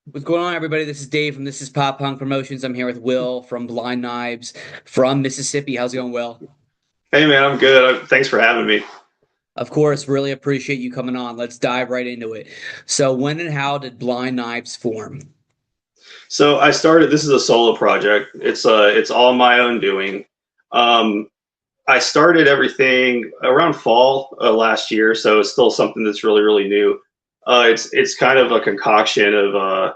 What's going on, everybody? This is Dave from This Is Pop Punk Promotions. I'm here with Will from Blind Knives from Mississippi. How's it going, Will? Hey man, I'm good. Thanks for having me. Of course, really appreciate you coming on. Let's dive right into it. So, when and how did Blind Knives form? So I started. This is a solo project. It's all my own doing. Um, I started everything around fall last year, so it's still something that's really new. It's kind of a concoction of a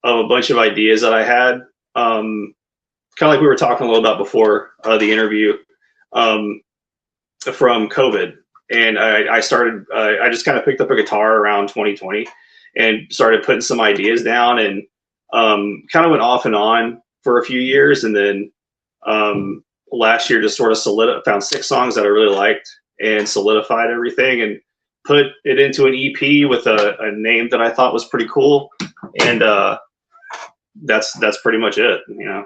bunch of ideas that I had. Kind of like we were talking a little about before the interview um, from COVID, and I started. I just kind of picked up a guitar around 2020 and started putting some ideas down and kind of went off and on for a few years, and then last year just sort of found 6 songs that I really liked and solidified everything and put it into an EP with a name that I thought was pretty cool, and that's pretty much it. You know.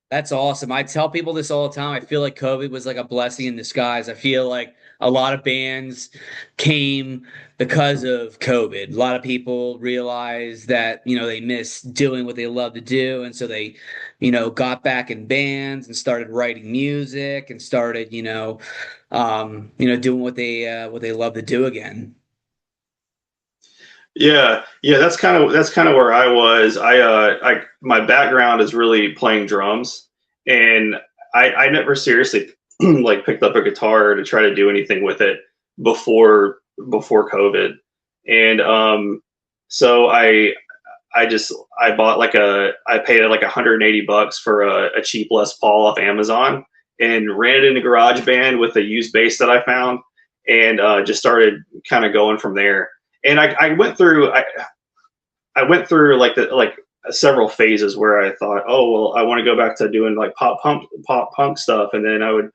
That's awesome. I tell people this all the time. I feel like COVID was like a blessing in disguise. I feel like a lot of bands came because of COVID. A lot of people realized that, they miss doing what they love to do. And so they, got back in bands and started writing music and started, doing what they love to do again. Yeah, that's kind of where I was. I my background is really playing drums, and I never seriously like picked up a guitar to try to do anything with it before COVID, and so I bought I paid like $180 for a cheap Les Paul off Amazon and ran it into GarageBand with a used bass that I found, and just started kind of going from there. And I went through like several phases where I thought, oh well, I want to go back to doing like pop punk stuff, and then I'd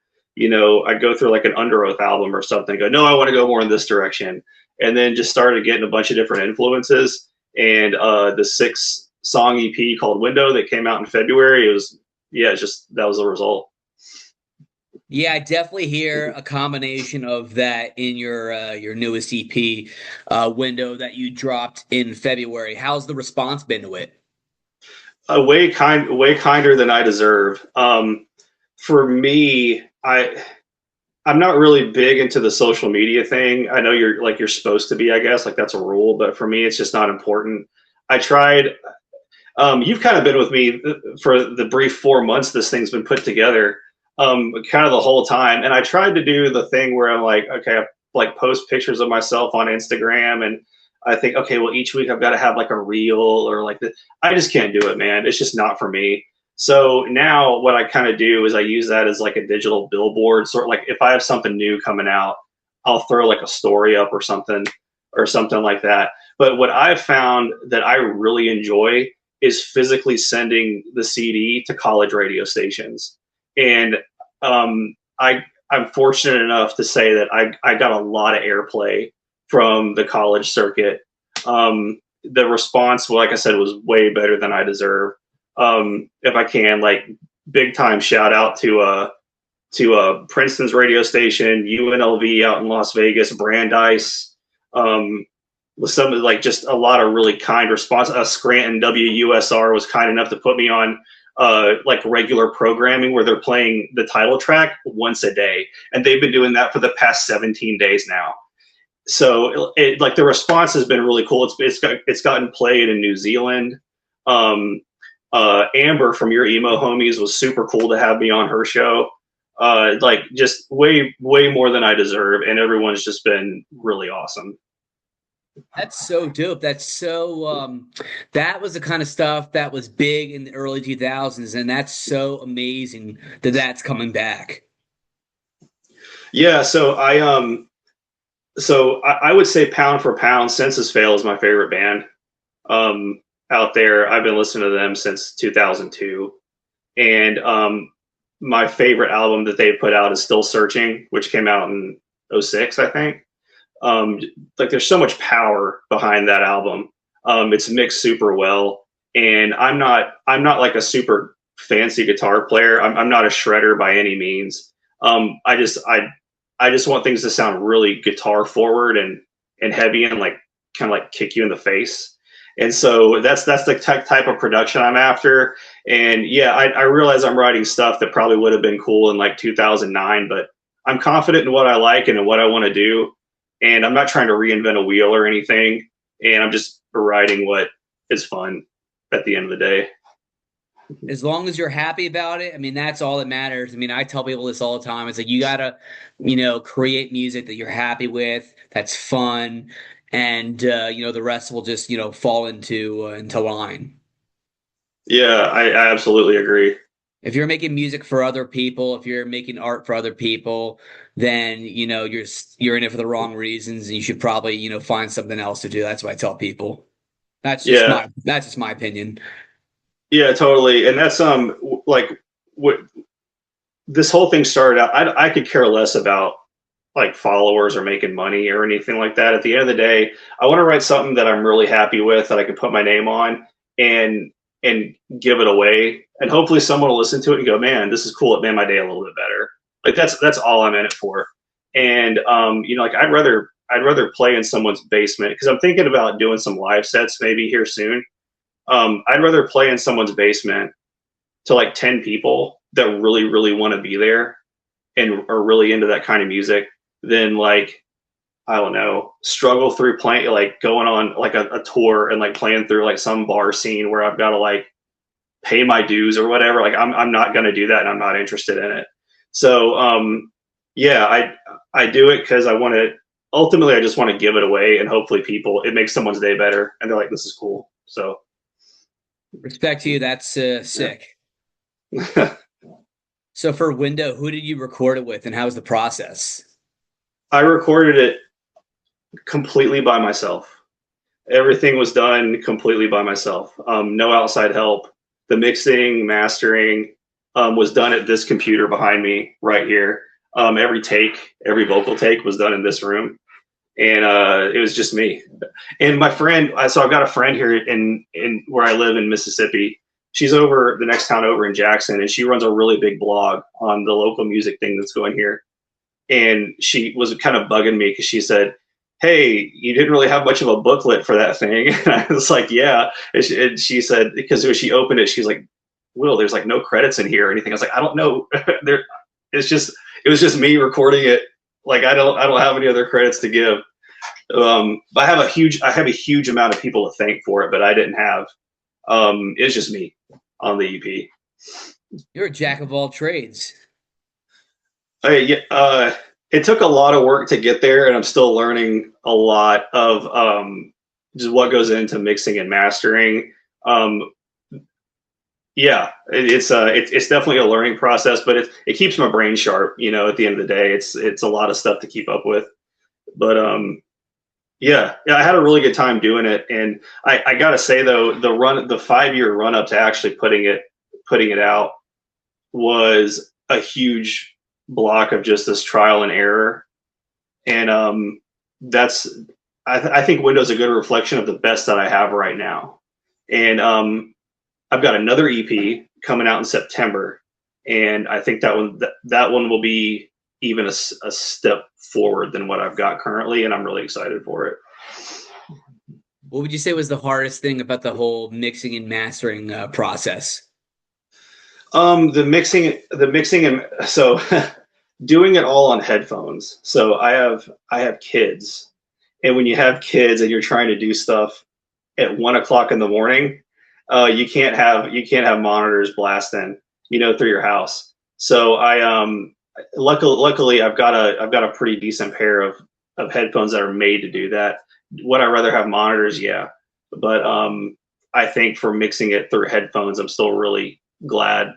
go through like an Under Oath album or something. Go, no, I want to go more in this direction, and then just started getting a bunch of different influences. And the 6 song EP called Window that came out in February, it was yeah, it's just that was the result. Yeah, I definitely hear a combination of that in your newest EP window that you dropped in February. How's the response been to it? Way kinder than I deserve. For me, I'm not really big into the social media thing. I know you're supposed to be, I guess, like that's a rule, but for me, it's just not important. I tried. You've kind of been with me for the brief 4 months this thing's been put together, kind of the whole time. And I tried to do the thing where I'm like, okay, I like post pictures of myself on Instagram, and I think, okay, well, each week I've got to have like a reel or like the. I just can't do it, man. It's just not for me. So now what I kind of do is I use that as like a digital billboard, sort of like if I have something new coming out, I'll throw like a story up or something like that. But what I've found that I really enjoy is physically sending the CD to college radio stations. And I'm fortunate enough to say that I got a lot of airplay from the college circuit. The response, well, like I said, was way better than I deserve. If I can, like, big time shout out to Princeton's radio station, UNLV out in Las Vegas, Brandeis, with some like just a lot of really kind response. Scranton WUSR was kind enough to put me on like regular programming where they're playing the title track once a day, and they've been doing that for the past 17 days now. So like the response has been really cool. It's gotten played in New Zealand. Um, Amber from your emo homies was super cool to have me on her show. Like just way more than I deserve, and everyone's just been really awesome. That's so dope. That was the kind of stuff that was big in the early 2000s, and that's so amazing that that's coming back. Yeah, I would say pound for pound, Census Fail is my favorite band out there. I've been listening to them since 2002, and my favorite album that they put out is Still Searching, which came out in '06, I think. Um, like there's so much power behind that album. It's mixed super well, and I'm not like a super fancy guitar player. I'm not a shredder by any means. I just want things to sound really guitar forward and heavy and like kind of like kick you in the face. And so that's the type of production I'm after. And yeah, I realize I'm writing stuff that probably would have been cool in like 2009, but I'm confident in what I like and in what I want to do. And I'm not trying to reinvent a wheel or anything. And I'm just writing what is fun at the end of the day. As long as you're happy about it, I mean, that's all that matters. I mean, I tell people this all the time. It's like you gotta, create music that you're happy with, that's fun, and the rest will just, fall into line. Yeah, I absolutely agree. If you're making music for other people, if you're making art for other people, then you're in it for the wrong reasons, and you should probably find something else to do. That's what I tell people. Yeah, That's just my opinion. yeah, totally. And that's like what this whole thing started out. I could care less about like followers or making money or anything like that. At the end of the day, I want to write something that I'm really happy with, that I can put my name on and and give it away. And hopefully someone will listen to it and go, man, this is cool. It made my day a little bit better. Like that's all I'm in it for. And like I'd rather play in someone's basement because I'm thinking about doing some live sets maybe here soon. I'd rather play in someone's basement to like 10 people that really, really want to be there and are really into that kind of music than like, I don't know, struggle through playing, like going on like a tour and like playing through like some bar scene where I've got to like pay my dues or whatever. Like I'm not going to do that and I'm not interested in it. So, yeah, I do it because I want to, ultimately, I just want to give it away and hopefully it makes someone's day better. And they're like, this is cool. So, Respect to you. That's sick. yeah. So for Window, who did you record it with, and how was the process? I recorded it completely by myself. Everything was done completely by myself. No outside help. The mixing, mastering was done at this computer behind me right here. Every vocal take was done in this room, and it was just me and my friend. So I've got a friend here in where I live in Mississippi. She's over the next town over in Jackson, and she runs a really big blog on the local music thing that's going here. And she was kind of bugging me because she said, hey, you didn't really have much of a booklet for that thing. And I was like, yeah. And she said, because when she opened it, she's like, Will, there's like no credits in here or anything. I was like, I don't know. It was just me recording it. Like I don't have any other credits to give. But I have a huge amount of people to thank for it, but I didn't have. It's just me on the EP. You're a jack of all trades. Yeah, it took a lot of work to get there, and I'm still learning a lot of just what goes into mixing and mastering. Um, yeah, it's definitely a learning process, but it keeps my brain sharp. At the end of the day, it's a lot of stuff to keep up with. But yeah, I had a really good time doing it, and I gotta say though, the 5-year run up to actually putting it out was a huge block of just this trial and error, and I think Window's a good reflection of the best that I have right now, and I've got another EP coming out in September, and I think that one will be even a step forward than what I've got currently, and I'm really excited for it. What would you say was the hardest thing about the whole mixing and mastering process? The mixing, and so doing it all on headphones. So I have kids, and when you have kids and you're trying to do stuff at 1 o'clock in the morning, you can't have monitors blasting, through your house. So luckily I've got a pretty decent pair of headphones that are made to do that. Would I rather have monitors? Yeah, but I think for mixing it through headphones, I'm still really glad.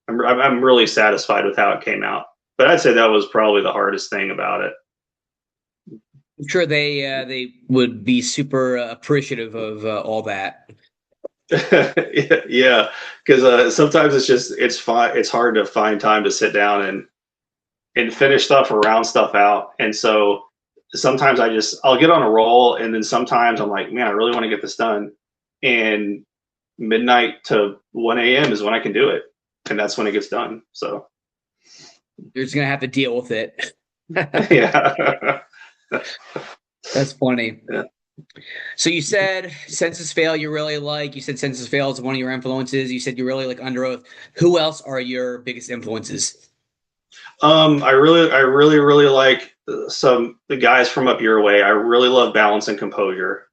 I'm really satisfied with how it came out. But I'd say that was probably the hardest thing about it. I'm sure they would be super appreciative of all that. Yeah, because sometimes it's hard to find time to sit down and finish stuff or round stuff out. And so sometimes I'll get on a roll, and then sometimes I'm like, man, I really want to get this done. And midnight to 1 a.m. is when I can do it. And that's when it gets done. So you're just gonna have to deal with it. yeah. That's funny. Yeah. So you said Census Fail you really like. You said Census Fail is one of your influences. You said you really like Under Oath. Who else are your biggest influences? I really like some the guys from up your way. I really love Balance and Composure.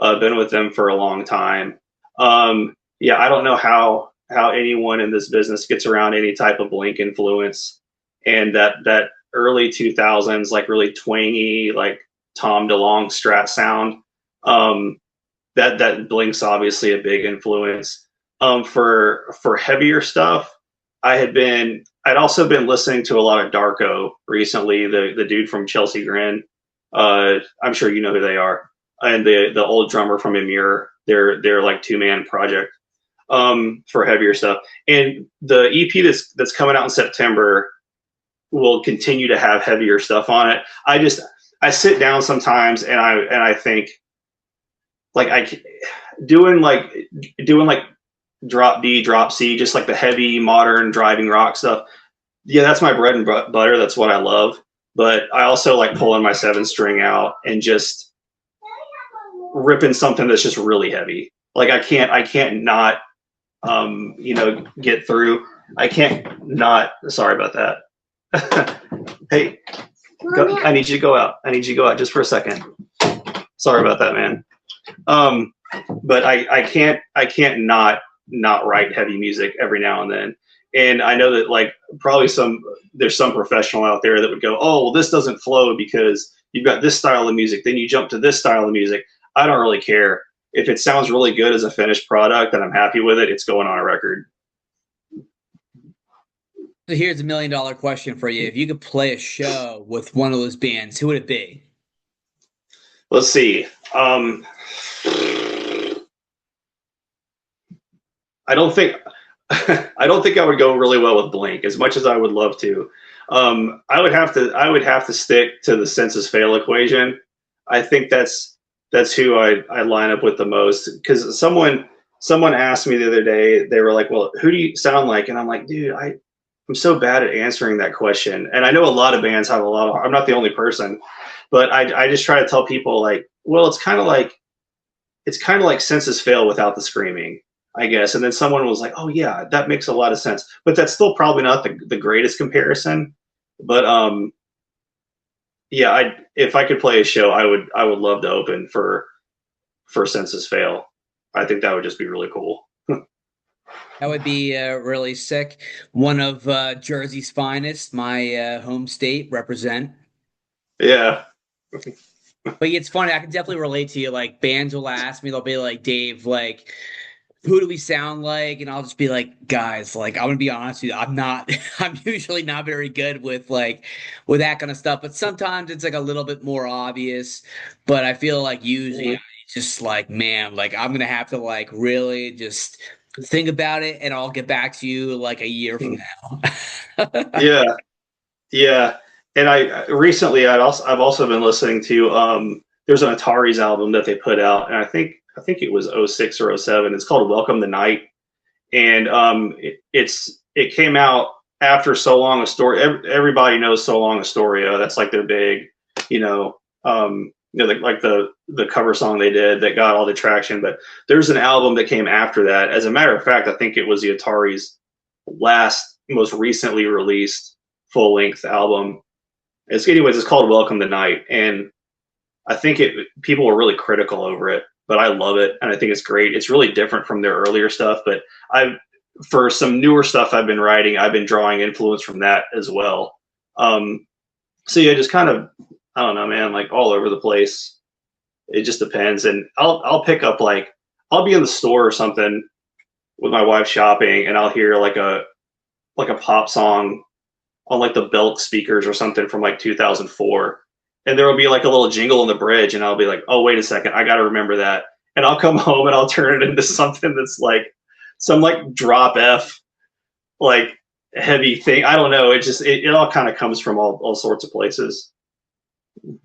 I've been with them for a long time. Yeah, I don't know how anyone in this business gets around any type of Blink influence, and that early 2000s like really twangy like Tom DeLonge Strat sound. Um, that Blink's obviously a big influence. For heavier stuff, I'd also been listening to a lot of Darko recently. The dude from Chelsea Grin, I'm sure you know who they are, and the old drummer from Emir. They're like two-man project for heavier stuff. And the EP that's coming out in September will continue to have heavier stuff on it. I sit down sometimes and I think like doing like drop D, drop C, just like the heavy modern driving rock stuff. Yeah, that's my bread and butter. That's what I love. But I also like pulling my seven string out and just ripping something that's just really heavy. Like I can't not get through. I can't not. Sorry about that. Hey, I need you to go out. I need you to go out just for a second. Sorry about that, man. Um, but I can't not write heavy music every now and then. And I know that like probably there's some professional out there that would go, oh, well, this doesn't flow because you've got this style of music, then you jump to this style of music. I don't really care. If it sounds really good as a finished product and I'm happy with it, it's going on a record. So here's $1 million question for you. If you could play a show with one of those bands, who would it be? Let's see. I don't think I don't think I would go really well with Blink as much as I would love to. I would have to stick to the Census Fail equation. I think that's who I line up with the most because someone asked me the other day. They were like, "Well, who do you sound like?" And I'm like, "Dude, I'm so bad at answering that question." And I know a lot of bands have a lot of. I'm not the only person, but I just try to tell people like, well, it's kind of like Census Fail without the screaming, I guess. And then someone was like, "Oh yeah, that makes a lot of sense," but that's still probably not the greatest comparison. But yeah, if I could play a show, I would love to open for Census Fail. I think that would just be really cool. That would be really sick. One of Jersey's finest, my home state, represent. Yeah, But it's funny, I can definitely relate to you. Like bands will ask me, they'll be like, Dave, like, who do we sound like? And I'll just be like, guys, like, I'm gonna be honest with you, I'm not, I'm usually not very good with that kind of stuff. But sometimes it's like a little bit more obvious. But I feel like usually it's just like, man, like I'm gonna have to like really just think about it, and I'll get back to you like a year from now. yeah, yeah. And I recently I've also been listening to there's an Atari's album that they put out, and I think it was '06 or '07. It's called Welcome the Night, and it came out after So Long Astoria. Everybody knows So Long Astoria. That's like their big, like the cover song they did that got all the traction. But there's an album that came after that. As a matter of fact, I think it was the Atari's most recently released full length album. It's called Welcome the Night, and I think people were really critical over it, but I love it and I think it's great. It's really different from their earlier stuff, but I for some newer stuff I've been writing, I've been drawing influence from that as well. So yeah, just kind of I don't know, man, like all over the place. It just depends, and I'll pick up like I'll be in the store or something with my wife shopping, and I'll hear like a pop song on like the Belk speakers or something from like 2004, and there will be like a little jingle in the bridge, and I'll be like, oh wait a second, I got to remember that, and I'll come home and I'll turn it into something that's like some like drop F like heavy thing. I don't know. It all kind of comes from all sorts of places.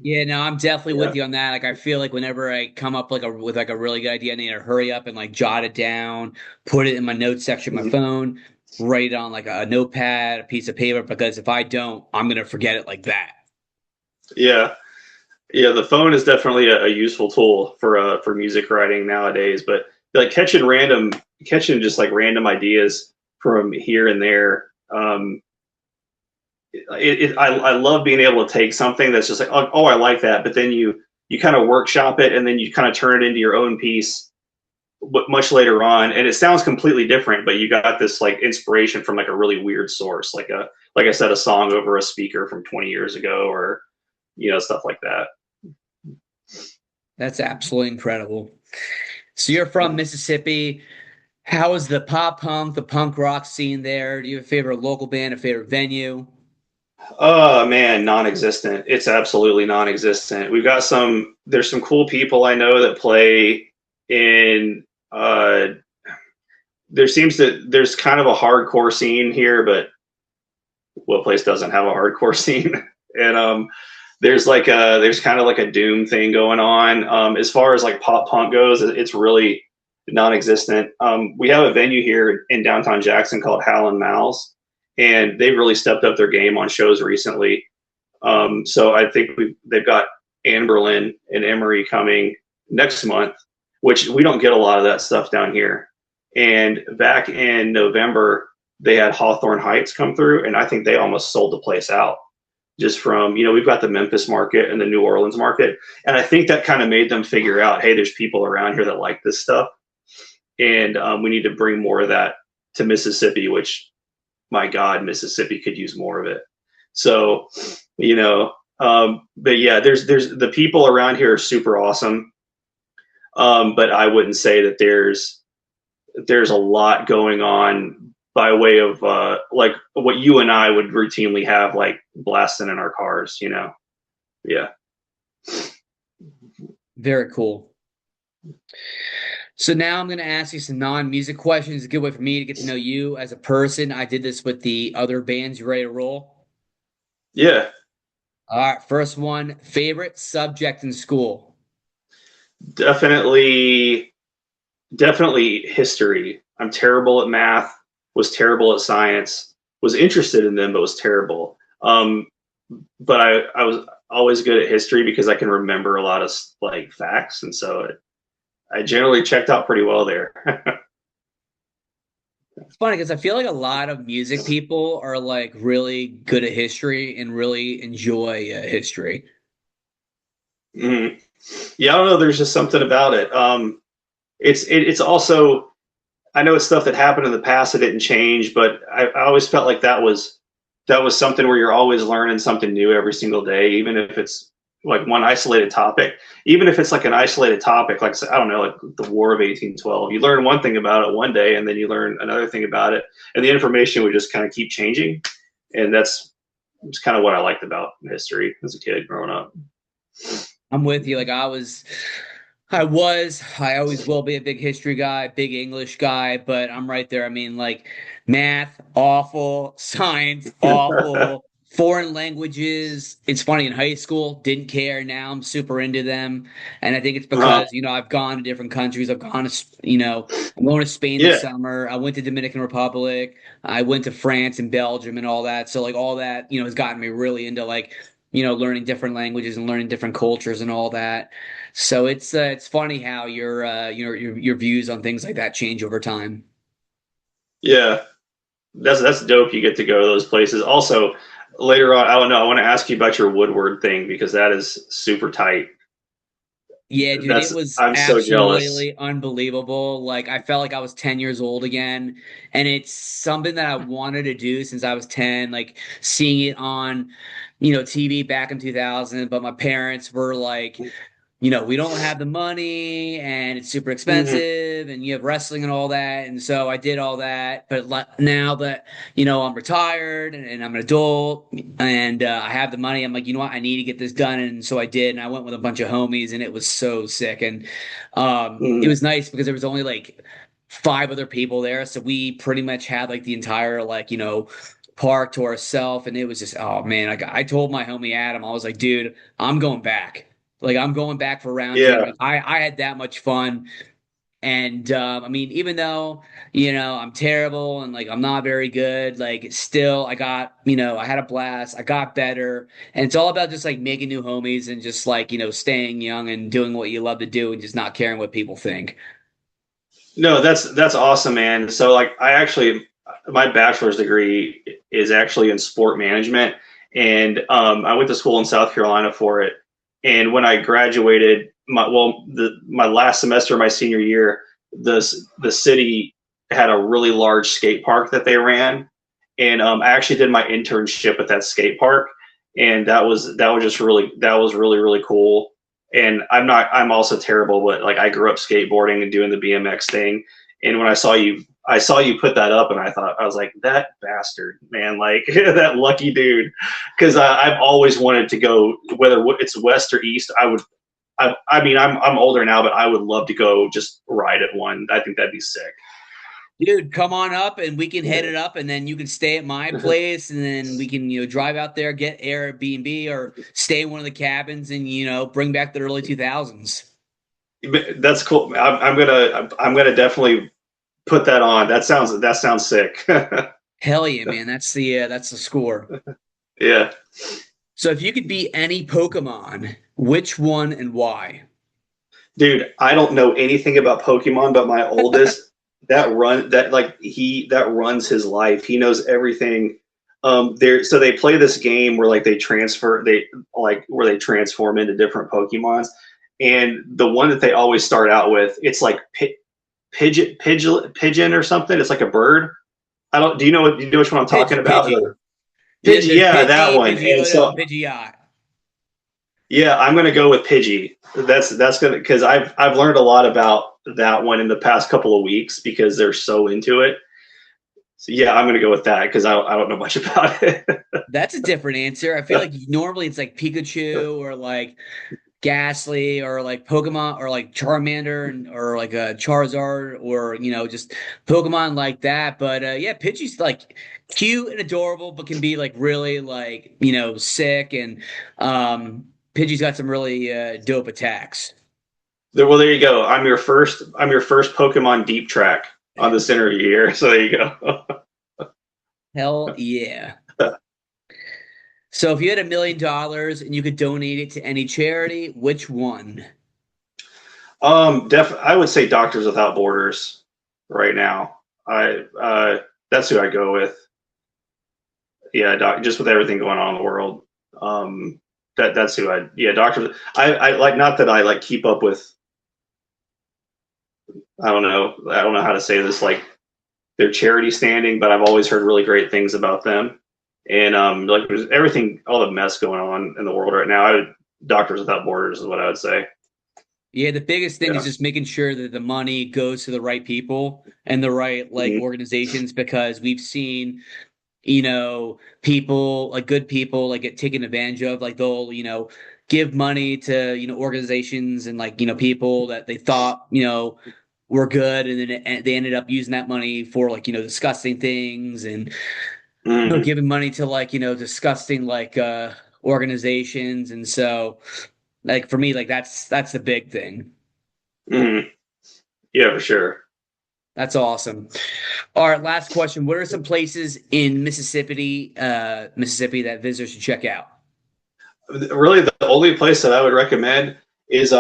Yeah, no, I'm definitely Yeah. with you on that. Like, I feel like whenever I come up with like a really good idea, I need to hurry up and like jot it down, put it in my notes section of my Mhm. phone, write it on like a notepad, a piece of paper, because if I don't, I'm gonna forget it like that. Yeah. Yeah, the phone is definitely a useful tool for music writing nowadays. But like catching just like random ideas from here and there. I love being able to take something that's just like, oh, I like that, but then you kind of workshop it and then you kind of turn it into your own piece much later on, and it sounds completely different, but you got this like inspiration from like a really weird source, like I said, a song over a speaker from 20 years ago, or stuff like that. That's absolutely incredible. So you're from Mississippi. How is the pop punk, the punk rock scene there? Do you have a favorite local band, a favorite venue? Oh man, non-existent. It's absolutely non-existent. There's some cool people I know that play in there's kind of a hardcore scene here, but what place doesn't have a hardcore scene? And there's kind of like a doom thing going on. As far as like pop punk goes, it's really non-existent. We have a venue here in downtown Jackson called Howlin' Mouse, and they've really stepped up their game on shows recently. So I think they've got Anberlin and Emery coming next month, which we don't get a lot of that stuff down here. And back in November, they had Hawthorne Heights come through, and I think they almost sold the place out just from, we've got the Memphis market and the New Orleans market. And I think that kind of made them figure out, hey, there's people around here that like this stuff. And we need to bring more of that to Mississippi, which, my God, Mississippi could use more of it. So, but yeah, there's the people around here are super awesome. But I wouldn't say that there's a lot going on by way of like what you and I would routinely have like blasting in our cars. Yeah. Very cool. So now I'm going to ask you some non-music questions. A good way for me to get to know you as a person. I did this with the other bands. You ready to roll? Yeah. All right. First one, favorite subject in school. Definitely, definitely history. I'm terrible at math, was terrible at science, was interested in them, but was terrible. But I was always good at history because I can remember a lot of like facts. And so I generally checked out pretty well there. It's funny because I feel like a lot of music people are like really good at history and really enjoy history. Mhm. Yeah, I don't know. There's just something about it. It's also, I know it's stuff that happened in the past that didn't change, but I always felt like that was something where you're always learning something new every single day, even if it's like one isolated topic. Even if it's like an isolated topic, like I don't know, like the War of 1812. You learn one thing about it one day, and then you learn another thing about it, and the information would just kind of keep changing. And that's kind of what I liked about history as a kid growing up. I'm with you. Like I always will be a big history guy, big English guy, but I'm right there. I mean, like math, awful, science, awful, foreign languages. It's funny in high school, didn't care. Now I'm super into them. And I think it's uh, because, I've gone to different countries. I've gone to, I'm going to Spain this yeah, summer. I went to Dominican Republic. I went to France and Belgium and all that. So like all that, has gotten me really into like, learning different languages and learning different cultures and all that. So it's funny how your views on things like that change over time. yeah. That's dope. You get to go to those places. Also, later on, I don't know. I want to ask you about your Woodward thing because that is super tight. Yeah, dude, it That's was I'm so jealous. absolutely unbelievable. Like I felt like I was 10 years old again, and it's something that I wanted to do since I was 10, like seeing it on, TV back in 2000, but my parents were like, we don't have the money and it's super Mhm. expensive and you have wrestling and all that. And so I did all that. But now that, I'm retired and I'm an adult and I have the money, I'm like, you know what? I need to get this done. And so I did. And I went with a bunch of homies and it was so sick. And it Mhm. was nice because there was only like five other people there. So we pretty much had like the entire, like, park to ourselves. And it was just, oh man, I told my homie Adam, I was like, dude, I'm going back. Like I'm going back for round two. Yeah. Like I had that much fun. And I mean, even though, I'm terrible and like I'm not very good, like still I got, I had a blast, I got better. And it's all about just like making new homies and just like, staying young and doing what you love to do and just not caring what people think. No, that's awesome, man. So like I actually my bachelor's degree is actually in sport management, and I went to school in South Carolina for it. And when I graduated, my last semester of my senior year, the city had a really large skate park that they ran, and I actually did my internship at that skate park, and that was really cool. And I'm also terrible, but like I grew up skateboarding and doing the BMX thing. And when I saw you put that up, and I was like, that bastard, man, like that lucky dude, because I've always wanted to go, whether it's west or east. I mean, I'm older now, but I would love to go just ride at one. I think that'd be sick. Dude, come on up and we can head it up and then you can stay at my place and then we can, drive out there, get Airbnb or stay in one of the cabins and, bring back the early 2000s. That's cool. I'm gonna definitely put that on. That sounds sick. Hell yeah, man. That's the score. Yeah. So if you could be any Pokemon, which one and why? Dude, I don't know anything about Pokemon, but my oldest that runs his life. He knows everything. So they play this game where like where they transform into different Pokemons, and the one that they always start out with, it's like pigeon or something. It's like a bird. I don't. Do you know which one I'm talking about? Pidgey. Pidgey, There's yeah, that Pidgey, one. And Pidgeotto, so and Pidgeot. yeah, I'm gonna go with Pidgey. That's gonna because I've learned a lot about that one in the past couple of weeks because they're so into it. So yeah, I'm gonna go with that because I don't know much about it. That's a different answer. I feel like normally it's like Pikachu or like Ghastly or like Pokemon or like Charmander or like a Charizard or just Pokemon like that. But yeah, Pidgey's like cute and adorable, but can be like really like sick and Pidgey's got some really dope attacks. Well, there you go. I'm your first Pokemon deep track on the center of the year. So there you go. Hell yeah. So if you had $1 million and you could donate it to any charity, which one? I would say Doctors Without Borders right now. That's who I go with. Yeah, just with everything going on in the world. That's who yeah, Doctors. I like, not that I like keep up with, I don't know how to say this, like their charity standing, but I've always heard really great things about them. And like there's everything, all the mess going on in the world right now. Doctors Without Borders is what I would say. Yeah, the biggest thing is Yeah. just making sure that the money goes to the right people and the right like Mhm. organizations because we've seen, people like good people like get taken advantage of. Like they'll, give money to, organizations and like, people that they thought, were good and then they ended up using that money for like, disgusting things and Mhm. giving money to like, disgusting like organizations. And so like for me, like that's the big thing. Mhm. Yeah, for sure. That's awesome. All right, last question. What are some places in Mississippi that visitors should check out? Really, the only place that I would recommend is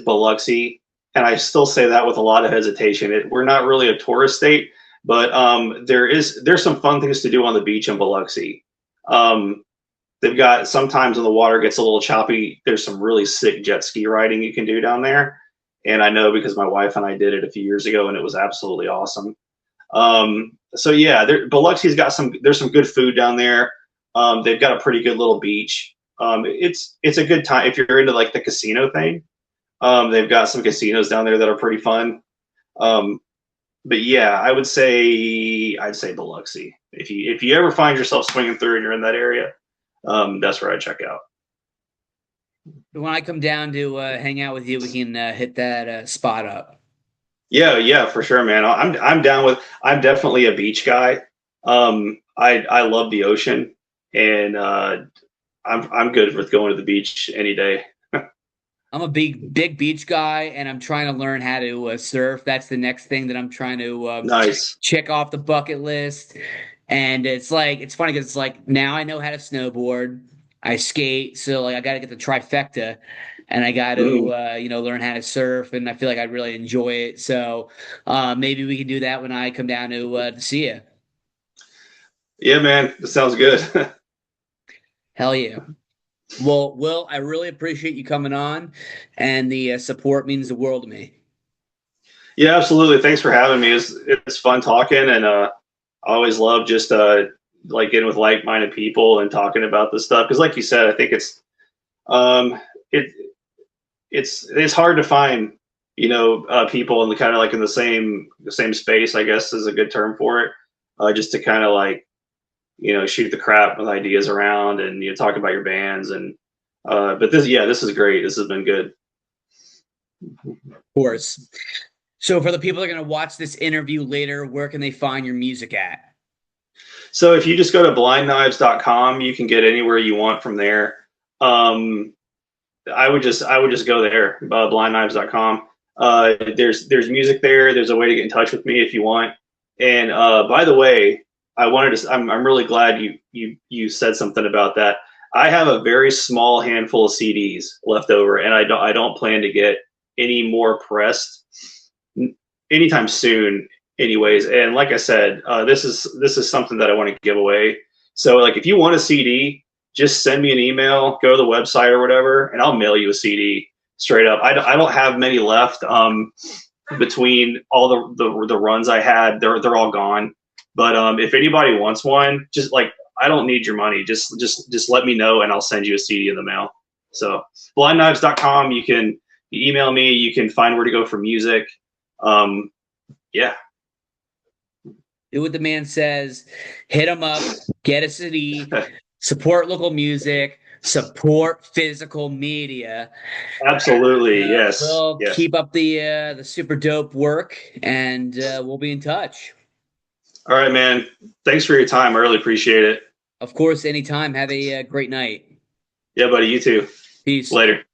Biloxi, and I still say that with a lot of hesitation. We're not really a tourist state, but there's some fun things to do on the beach in Biloxi. Um, they've got, sometimes when the water gets a little choppy, there's some really sick jet ski riding you can do down there, and I know because my wife and I did it a few years ago, and it was absolutely awesome. So yeah, Biloxi's got there's some good food down there. They've got a pretty good little beach. It's a good time if you're into like the casino thing. They've got some casinos down there that are pretty fun. Um, but yeah, I'd say Biloxi. If you ever find yourself swinging through and you're in that area, that's where I check out. When I come down to hang out with you, we can hit that spot up. Yeah, yeah, for sure, man. I'm down with. I'm definitely a beach guy. I love the ocean, and I'm good with going to the beach any day. I'm a big beach guy, and I'm trying to learn how to surf. That's the next thing that I'm trying to Nice. check off the bucket list. And it's funny because it's like now I know how to snowboard. I skate, so like I got to get the trifecta, and I got to Mhm. learn how to surf, and I feel like I'd really enjoy it. So maybe we can do that when I come down to see you. Yeah, man, that sounds good. Hell yeah. Well, Will, I really appreciate you coming on, and the support means the world to me. Yeah, absolutely. Thanks for having me. It's fun talking, and I always love just like getting with like-minded people and talking about this stuff. Because, like you said, I think um, it it's hard to find people in the kind of like in the same space. I guess is a good term for it. Just to kind of like shoot the crap with ideas around and talk about your bands and but this is great. This has been good. Of course. So, for the people that are going to watch this interview later, where can they find your music at? So if you just go to blindknives.com, you can get anywhere you want from there. Um, I would just go there, blindknives.com. There's music there. There's a way to get in touch with me if you want. And by the way, I'm really glad you said something about that. I have a very small handful of CDs left over, and I don't plan to get any more pressed anytime soon. Anyways, and like I said, this is something that I want to give away. So like, if you want a CD, just send me an email, go to the website or whatever, and I'll mail you a CD straight up. I don't have many left. Between all the runs I had, they're all gone. But if anybody wants one, just like, I don't need your money. Just let me know, and I'll send you a CD in the mail. So blindknives.com, you can email me. You can find where to go for music. Um, yeah. Do what the man says. Hit him up. Get a CD. Support local music. Support physical media. Absolutely. Yes. We'll Yes. keep up the super dope work, and we'll be in touch. All right, man. Thanks for your time. I really appreciate it. Of course, anytime. Have a great night. Yeah, buddy. You too. Peace. Later.